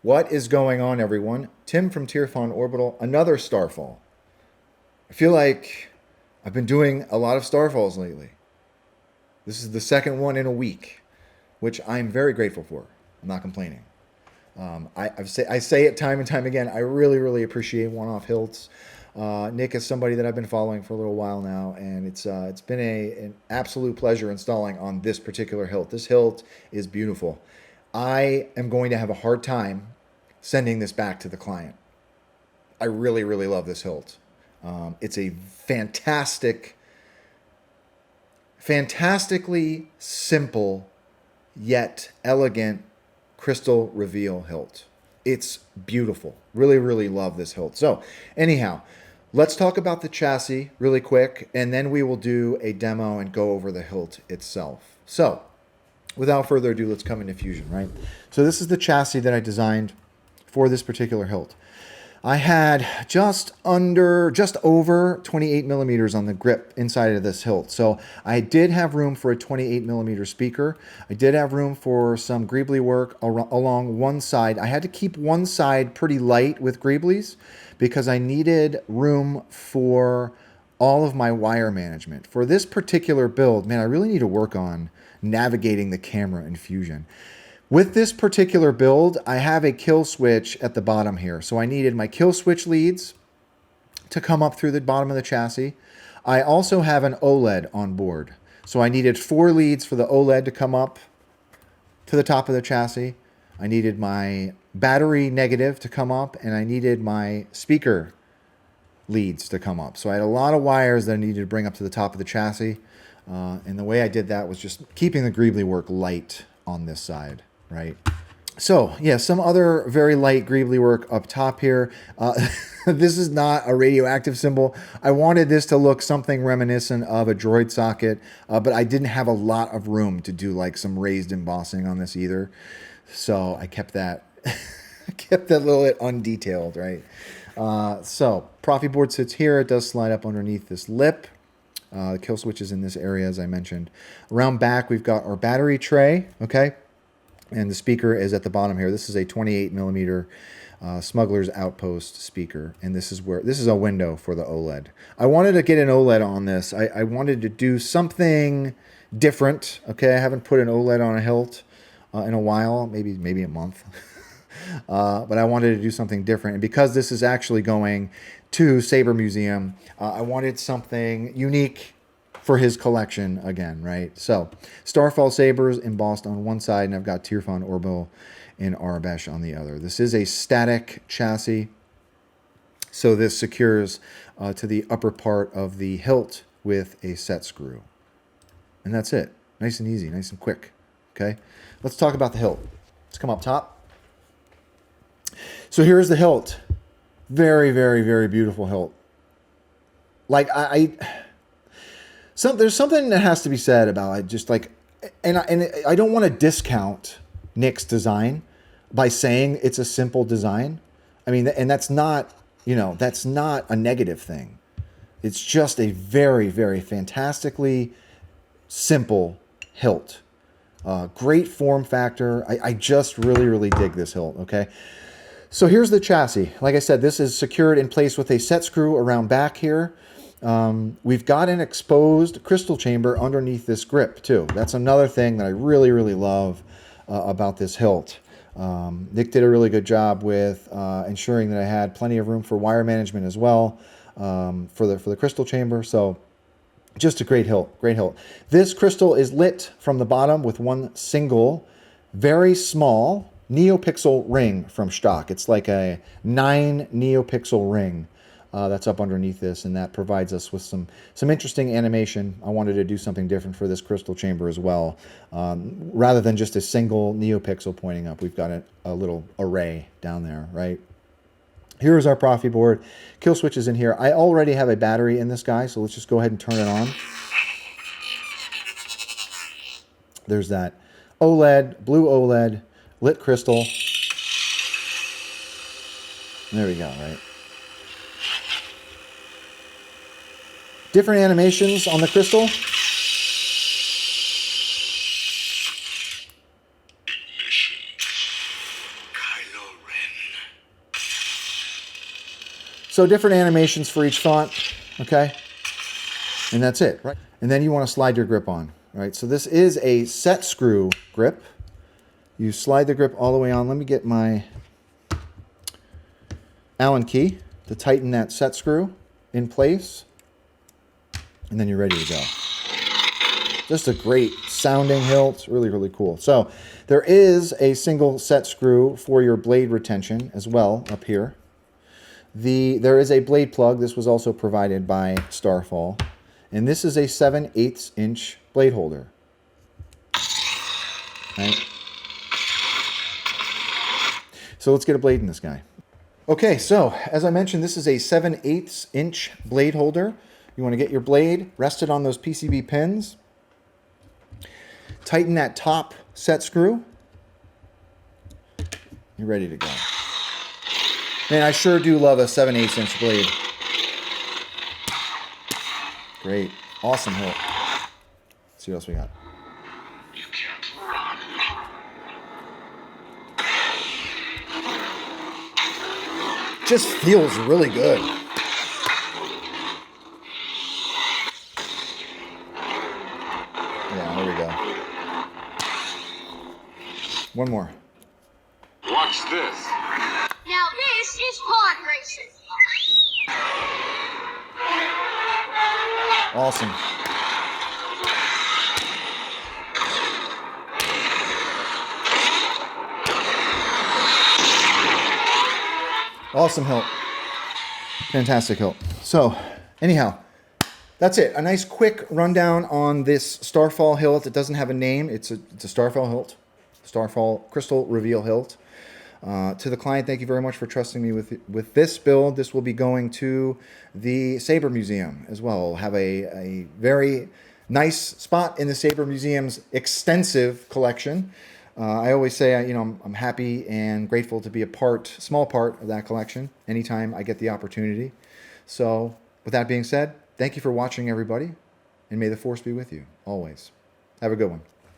What is going on, everyone? Tim from Tirfon Orbital, another Starfall. I feel like I've been doing a lot of Starfalls lately. This is the second one in a week, which I'm very grateful for. I'm not complaining. I say it time and time again. I really, really appreciate one-off Hilts. Nick is somebody that I've been following for a little while now, and it's been an absolute pleasure installing on this particular hilt. This hilt is beautiful. I am going to have a hard time sending this back to the client. I really, really love this hilt. It's a fantastically simple yet elegant crystal reveal hilt. It's beautiful. Really, really love this hilt. So anyhow, let's talk about the chassis really quick, and then we will do a demo and go over the hilt itself. So without further ado, let's come into Fusion, right? So this is the chassis that I designed for this particular hilt. I had just over 28 millimeters on the grip inside of this hilt. So I did have room for a 28 millimeter speaker. I did have room for some greebly work along one side. I had to keep one side pretty light with greeblies because I needed room for all of my wire management. For this particular build, man, I really need to work on navigating the camera in Fusion. With this particular build, I have a kill switch at the bottom here. So I needed my kill switch leads to come up through the bottom of the chassis. I also have an OLED on board. So I needed 4 leads for the OLED to come up to the top of the chassis. I needed my battery negative to come up, and I needed my speaker leads to come up. So I had a lot of wires that I needed to bring up to the top of the chassis. And the way I did that was just keeping the greebly work light on this side. Right. So yeah, some other very light greebly work up top here. This is not a radioactive symbol. I wanted this to look something reminiscent of a droid socket, but I didn't have a lot of room to do like some raised embossing on this either. So I kept that, a little bit undetailed, right? So Proffieboard sits here. It does slide up underneath this lip. The kill switch is in this area, as I mentioned. Around back, we've got our battery tray, okay? And the speaker is at the bottom here. This is a 28 millimeter Smuggler's Outpost speaker. And this is a window for the OLED. I wanted to get an OLED on this. I wanted to do something different. Okay, I haven't put an OLED on a hilt in a while, maybe a month. But I wanted to do something different. And because this is actually going to Saber Museum, I wanted something unique for his collection again, right? So Starfall Sabers embossed on one side, and I've got Tirfon Orbital in Arabesh on the other. This is a static chassis, so this secures to the upper part of the hilt with a set screw. And that's it. Nice and easy, nice and quick, okay? Let's talk about the hilt. Let's come up top. So here's the hilt. Very, very, very beautiful hilt. Like, there's something that has to be said about it, just like, and I don't want to discount Nick's design by saying it's a simple design. I mean, and that's not, that's not a negative thing. It's just a very, very fantastically simple hilt. Great form factor. I just really, really dig this hilt, okay? So here's the chassis. Like I said, this is secured in place with a set screw around back here. We've got an exposed crystal chamber underneath this grip too. That's another thing that I really, really love about this hilt. Nick did a really good job with ensuring that I had plenty of room for wire management as well for the crystal chamber. So just a great hilt, great hilt. This crystal is lit from the bottom with one single, very small neopixel ring from stock. It's like a 9 neopixel ring. That's up underneath this, and that provides us with some interesting animation. I wanted to do something different for this crystal chamber as well. Rather than just a single neopixel pointing up, we've got a little array down there, right? Here's our Proffieboard. Kill switch is in here. I already have a battery in this guy, so let's just go ahead and turn it on. There's that OLED, blue OLED, lit crystal. There we go, right? Different animations on the crystal. Ignition. Kylo Ren. So different animations for each font, okay? And that's it, right? And then you want to slide your grip on, right? So this is a set screw grip. You slide the grip all the way on. Let me get my Allen key to tighten that set screw in place. And then you're ready to go. Just a great sounding hilt. Really, really cool. So there is a single set screw for your blade retention as well up here. There is a blade plug. This was also provided by Starfall. And this is a 7/8 inch blade holder. Right? So let's get a blade in this guy. Okay, so as I mentioned, this is a 7/8 inch blade holder. You want to get your blade rested on those PCB pins. Tighten that top set screw. You're ready to go. Man, I sure do love a 7/8 inch blade. Great. Awesome hilt. Let's see what else we got. You can't run. Just feels really good. Yeah, there we go. One more. Watch this. Now this is pod racing. Awesome. Awesome hilt. Fantastic hilt. So, anyhow, that's it. A nice quick rundown on this Starfall hilt. It doesn't have a name. It's a Starfall hilt. Starfall Crystal Reveal hilt. To the client, thank you very much for trusting me with this build. This will be going to the Saber Museum as well. We'll have a very nice spot in the Saber Museum's extensive collection. I always say, I'm happy and grateful to be a small part of that collection anytime I get the opportunity. So with that being said, thank you for watching, everybody, and may the force be with you always. Have a good one.